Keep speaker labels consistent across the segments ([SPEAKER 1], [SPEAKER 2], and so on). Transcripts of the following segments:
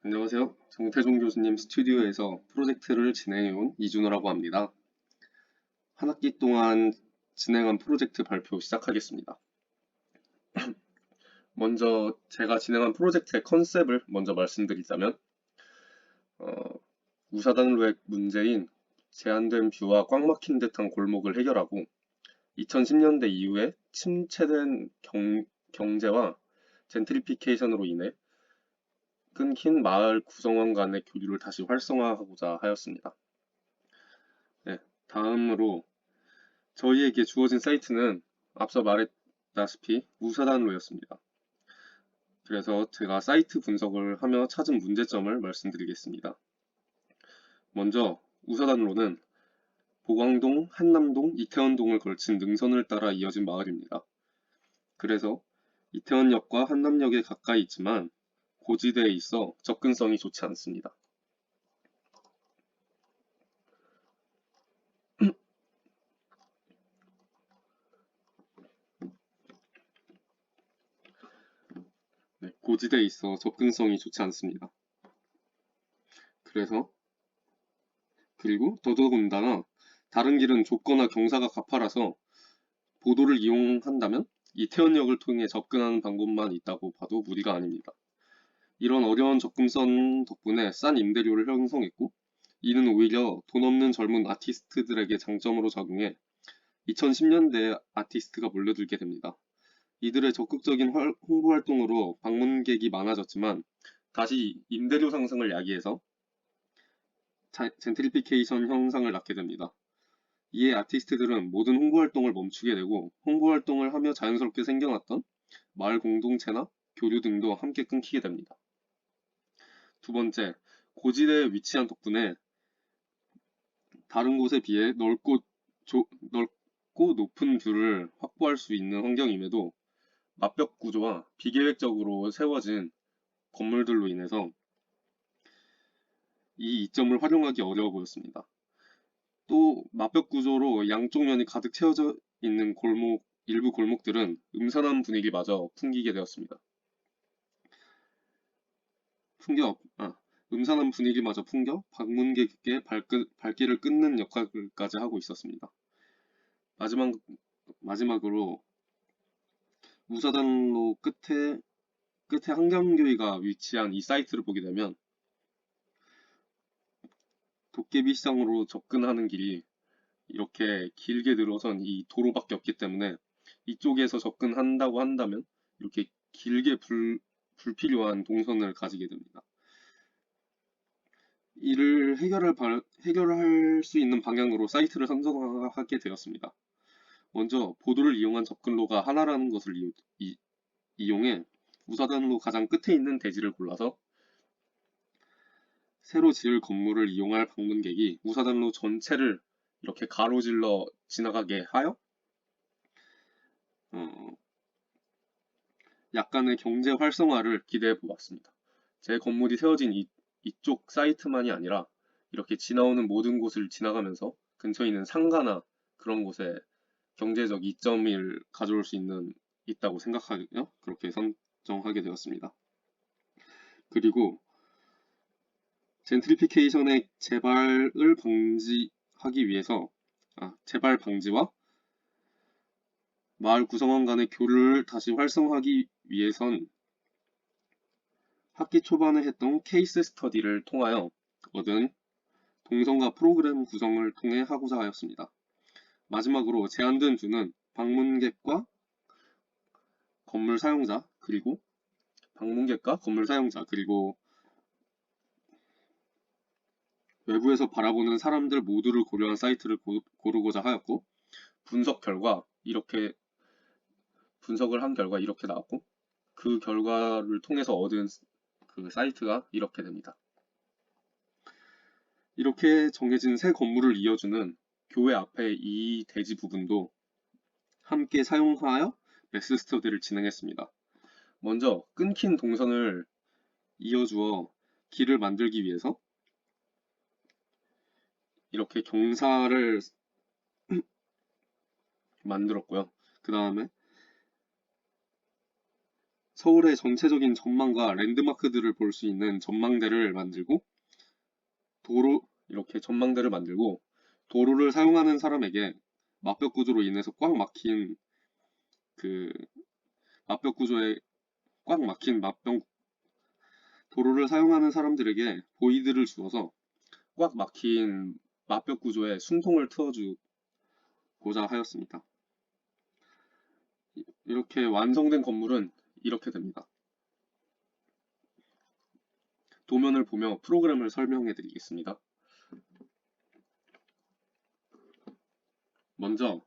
[SPEAKER 1] 안녕하세요. 정태종 교수님 스튜디오에서 프로젝트를 진행해온 이준호라고 합니다. 한 학기 동안 진행한 프로젝트 발표 시작하겠습니다. 먼저 제가 진행한 프로젝트의 컨셉을 먼저 말씀드리자면 우사단로의 문제인 제한된 뷰와 꽉 막힌 듯한 골목을 해결하고 2010년대 이후에 침체된 경제와 젠트리피케이션으로 인해 끊긴 마을 구성원 간의 교류를 다시 활성화하고자 하였습니다. 네, 다음으로 저희에게 주어진 사이트는 앞서 말했다시피 우사단로였습니다. 그래서 제가 사이트 분석을 하며 찾은 문제점을 말씀드리겠습니다. 먼저 우사단로는 보광동, 한남동, 이태원동을 걸친 능선을 따라 이어진 마을입니다. 그래서 이태원역과 한남역에 가까이 있지만 고지대에 있어 접근성이 좋지 않습니다. 네, 고지대에 있어 접근성이 좋지 않습니다. 그리고 더더군다나 다른 길은 좁거나 경사가 가파라서 보도를 이용한다면 이태원역을 통해 접근하는 방법만 있다고 봐도 무리가 아닙니다. 이런 어려운 접근성 덕분에 싼 임대료를 형성했고, 이는 오히려 돈 없는 젊은 아티스트들에게 장점으로 작용해 2010년대에 아티스트가 몰려들게 됩니다. 이들의 적극적인 홍보 활동으로 방문객이 많아졌지만 다시 임대료 상승을 야기해서 젠트리피케이션 현상을 낳게 됩니다. 이에 아티스트들은 모든 홍보 활동을 멈추게 되고 홍보 활동을 하며 자연스럽게 생겨났던 마을 공동체나 교류 등도 함께 끊기게 됩니다. 두 번째, 고지대에 위치한 덕분에 다른 곳에 비해 넓고 높은 뷰를 확보할 수 있는 환경임에도 맞벽 구조와 비계획적으로 세워진 건물들로 인해서 이 이점을 활용하기 어려워 보였습니다. 또 맞벽 구조로 양쪽 면이 가득 채워져 있는 일부 골목들은 음산한 분위기마저 풍기게 되었습니다. 음산한 분위기마저 풍겨 방문객의 발길을 끊는 역할까지 하고 있었습니다. 마지막으로 우사단로 끝에 한강교회가 위치한 이 사이트를 보게 되면 도깨비 시장으로 접근하는 길이 이렇게 길게 늘어선 이 도로밖에 없기 때문에 이쪽에서 접근한다고 한다면 이렇게 길게 불필요한 동선을 가지게 됩니다. 이를 해결할 수 있는 방향으로 사이트를 선정하게 되었습니다. 먼저 보도를 이용한 접근로가 하나라는 것을 이용해 우사단로 가장 끝에 있는 대지를 골라서 새로 지을 건물을 이용할 방문객이 우사단로 전체를 이렇게 가로질러 지나가게 하여 어, 약간의 경제 활성화를 기대해 보았습니다. 제 건물이 세워진 이쪽 사이트만이 아니라 이렇게 지나오는 모든 곳을 지나가면서 근처에 있는 상가나 그런 곳에 경제적 이점을 가져올 수 있다고 생각하며 그렇게 선정하게 되었습니다. 그리고 젠트리피케이션의 재발을 방지하기 위해서 재발 방지와 마을 구성원 간의 교류를 다시 활성화하기 위해선 학기 초반에 했던 케이스 스터디를 통하여 얻은 동선과 프로그램 구성을 통해 하고자 하였습니다. 마지막으로 제안된 주는 방문객과 건물 사용자 그리고 외부에서 바라보는 사람들 모두를 고려한 사이트를 고르고자 하였고 분석을 한 결과 이렇게 나왔고 그 결과를 통해서 얻은 그 사이트가 이렇게 됩니다. 이렇게 정해진 새 건물을 이어주는 교회 앞의 이 대지 부분도 함께 사용하여 매스 스터디를 진행했습니다. 먼저 끊긴 동선을 이어주어 길을 만들기 위해서 이렇게 경사를 만들었고요. 그 다음에 서울의 전체적인 전망과 랜드마크들을 볼 수 있는 전망대를 만들고 이렇게 전망대를 만들고 도로를 사용하는 사람에게 맞벽 구조로 인해서 꽉 막힌 그 맞벽 구조에 꽉 막힌 도로를 사용하는 사람들에게 보이드를 주어서 꽉 막힌 맞벽 구조에 숨통을 트어주고자 하였습니다. 이렇게 완성된 건물은 이렇게 됩니다. 도면을 보며 프로그램을 설명해 드리겠습니다. 먼저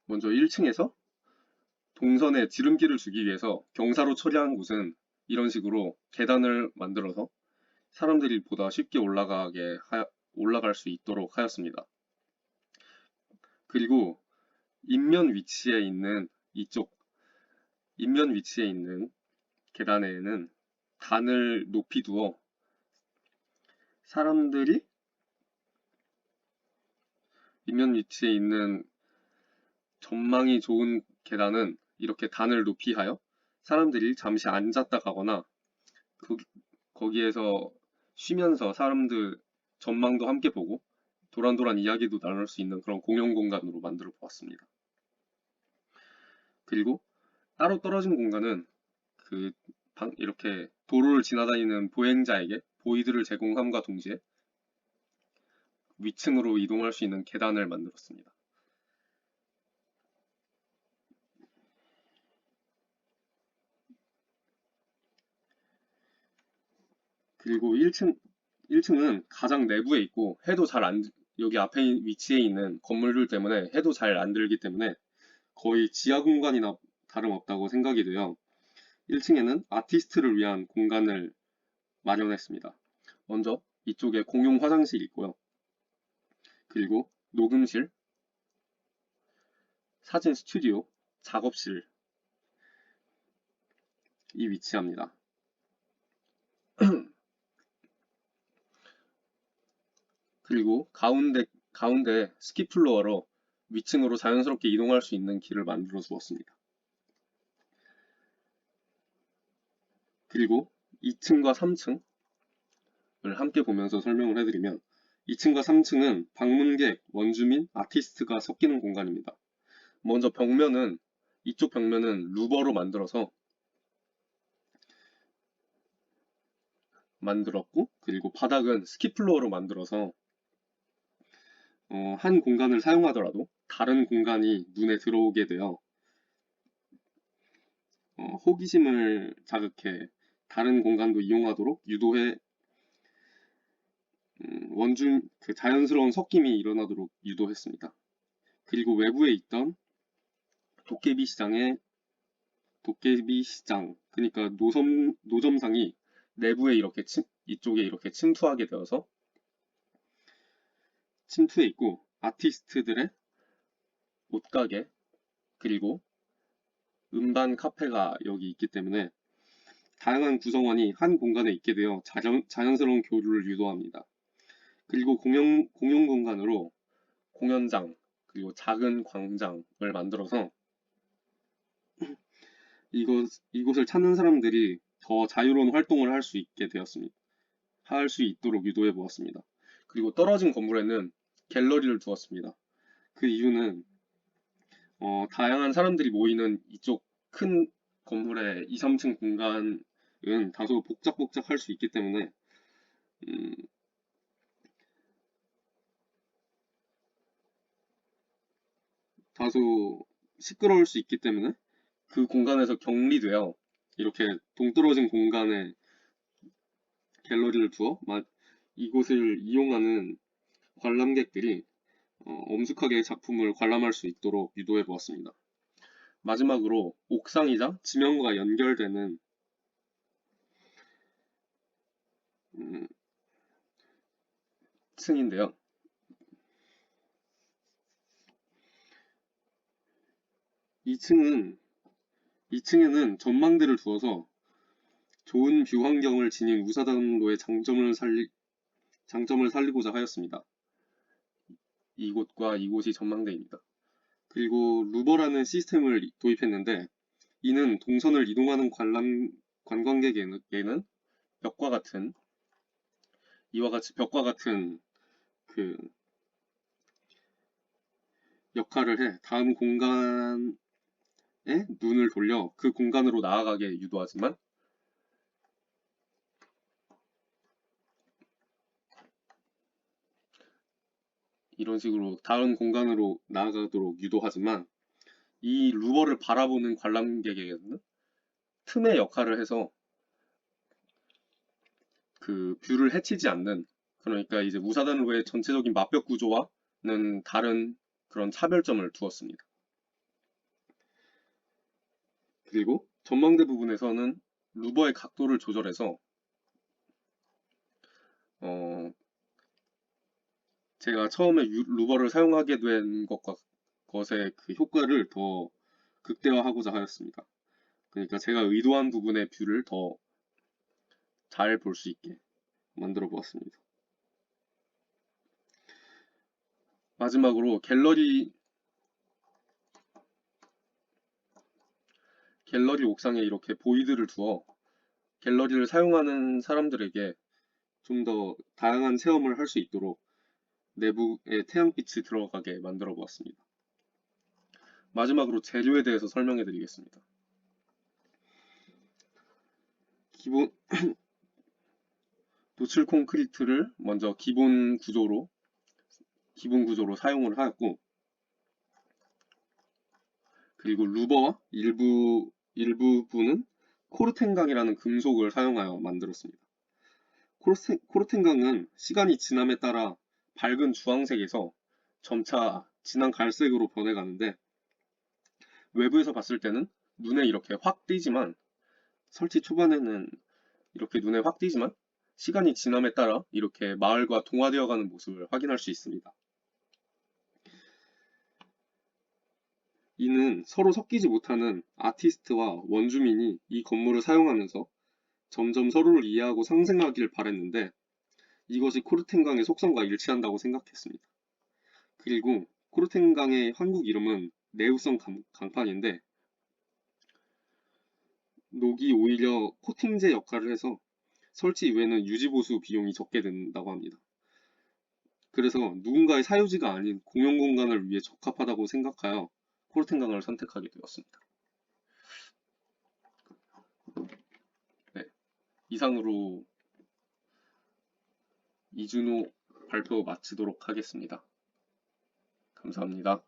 [SPEAKER 1] 먼저 1층에서 동선에 지름길을 주기 위해서 경사로 처리한 곳은 이런 식으로 계단을 만들어서 사람들이 보다 쉽게 올라갈 수 있도록 하였습니다. 그리고 인면 위치에 있는 인면 위치에 있는 계단에는 단을 높이 두어 사람들이 인면 위치에 있는 전망이 좋은 계단은 이렇게 단을 높이 하여 사람들이 잠시 앉았다 가거나 거기에서 쉬면서 사람들 전망도 함께 보고 도란도란 이야기도 나눌 수 있는 그런 공용 공간으로 만들어 보았습니다. 그리고 따로 떨어진 공간은 이렇게 도로를 지나다니는 보행자에게 보이드를 제공함과 동시에 위층으로 이동할 수 있는 계단을 만들었습니다. 그리고 1층은 가장 내부에 있고 여기 앞에 위치해 있는 건물들 때문에 해도 잘 안 들기 때문에 거의 지하 공간이나 다름없다고 생각이 돼요. 1층에는 아티스트를 위한 공간을 마련했습니다. 먼저 이쪽에 공용 화장실이 있고요. 그리고 녹음실, 사진 스튜디오, 작업실이 위치합니다. 그리고 가운데 스키플로어로 위층으로 자연스럽게 이동할 수 있는 길을 만들어 주었습니다. 그리고 2층과 3층을 함께 보면서 설명을 해드리면 2층과 3층은 방문객, 원주민, 아티스트가 섞이는 공간입니다. 먼저 이쪽 벽면은 루버로 만들었고 그리고 바닥은 스키플로어로 만들어서 한 공간을 사용하더라도 다른 공간이 눈에 들어오게 되어 호기심을 자극해 다른 공간도 이용하도록 유도해 자연스러운 섞임이 일어나도록 유도했습니다. 그리고 외부에 있던 도깨비 시장, 그러니까 노점상이 내부에 이쪽에 이렇게 침투해 있고 아티스트들의 옷가게 그리고 음반 카페가 여기 있기 때문에 다양한 구성원이 한 공간에 있게 되어 자연스러운 교류를 유도합니다. 그리고 공용 공간으로 공연장 그리고 작은 광장을 만들어서 이곳을 찾는 사람들이 더 자유로운 활동을 할 수 있도록 유도해 보았습니다. 그리고 떨어진 건물에는 갤러리를 두었습니다. 그 이유는 다양한 사람들이 모이는 이쪽 큰 건물의 2, 3층 공간은 다소 복작복작할 수 있기 때문에 음, 다소 시끄러울 수 있기 때문에 그 공간에서 격리되어 이렇게 동떨어진 공간에 갤러리를 두어 이곳을 이용하는 관람객들이 엄숙하게 작품을 관람할 수 있도록 유도해 보았습니다. 마지막으로 옥상이자 지면과 연결되는 음, 층인데요. 2층에는 전망대를 두어서 좋은 뷰 환경을 지닌 우사단로의 장점을 살리고자 하였습니다. 이곳과 이곳이 전망대입니다. 그리고 루버라는 시스템을 도입했는데 이는 동선을 이동하는 관광객에는 벽과 같은 이와 같이 벽과 같은 그 역할을 해 다음 공간에 눈을 돌려 그 공간으로 나아가게 유도하지만 이런 식으로 다른 공간으로 나아가도록 유도하지만 이 루버를 바라보는 관람객에게는 틈의 역할을 해서 그 뷰를 해치지 않는, 그러니까 이제 우사단로의 전체적인 맞벽 구조와는 다른 그런 차별점을 두었습니다. 그리고 전망대 부분에서는 루버의 각도를 조절해서 제가 처음에 루버를 사용하게 된 것의 그 효과를 더 극대화하고자 하였습니다. 그러니까 제가 의도한 부분의 뷰를 더 잘 볼 수 있게 만들어 보았습니다. 마지막으로 갤러리 옥상에 이렇게 보이드를 두어 갤러리를 사용하는 사람들에게 좀 더 다양한 체험을 할 수 있도록 내부에 태양빛이 들어가게 만들어 보았습니다. 마지막으로 재료에 대해서 설명해 드리겠습니다. 기본 노출 콘크리트를 먼저 기본 구조로 사용을 하였고, 그리고 루버와 일부분은 코르텐강이라는 금속을 사용하여 만들었습니다. 코르텐강은 시간이 지남에 따라 밝은 주황색에서 점차 진한 갈색으로 변해가는데 외부에서 봤을 때는 눈에 이렇게 확 띄지만 설치 초반에는 이렇게 눈에 확 띄지만 시간이 지남에 따라 이렇게 마을과 동화되어가는 모습을 확인할 수 있습니다. 이는 서로 섞이지 못하는 아티스트와 원주민이 이 건물을 사용하면서 점점 서로를 이해하고 상생하길 바랬는데 이것이 코르텐강의 속성과 일치한다고 생각했습니다. 그리고 코르텐강의 한국 이름은 내우성 강판인데 녹이 오히려 코팅제 역할을 해서 설치 이후에는 유지보수 비용이 적게 든다고 합니다. 그래서 누군가의 사유지가 아닌 공용공간을 위해 적합하다고 생각하여 코르텐강을 선택하게 되었습니다. 네, 이상으로 이준호 발표 마치도록 하겠습니다. 감사합니다.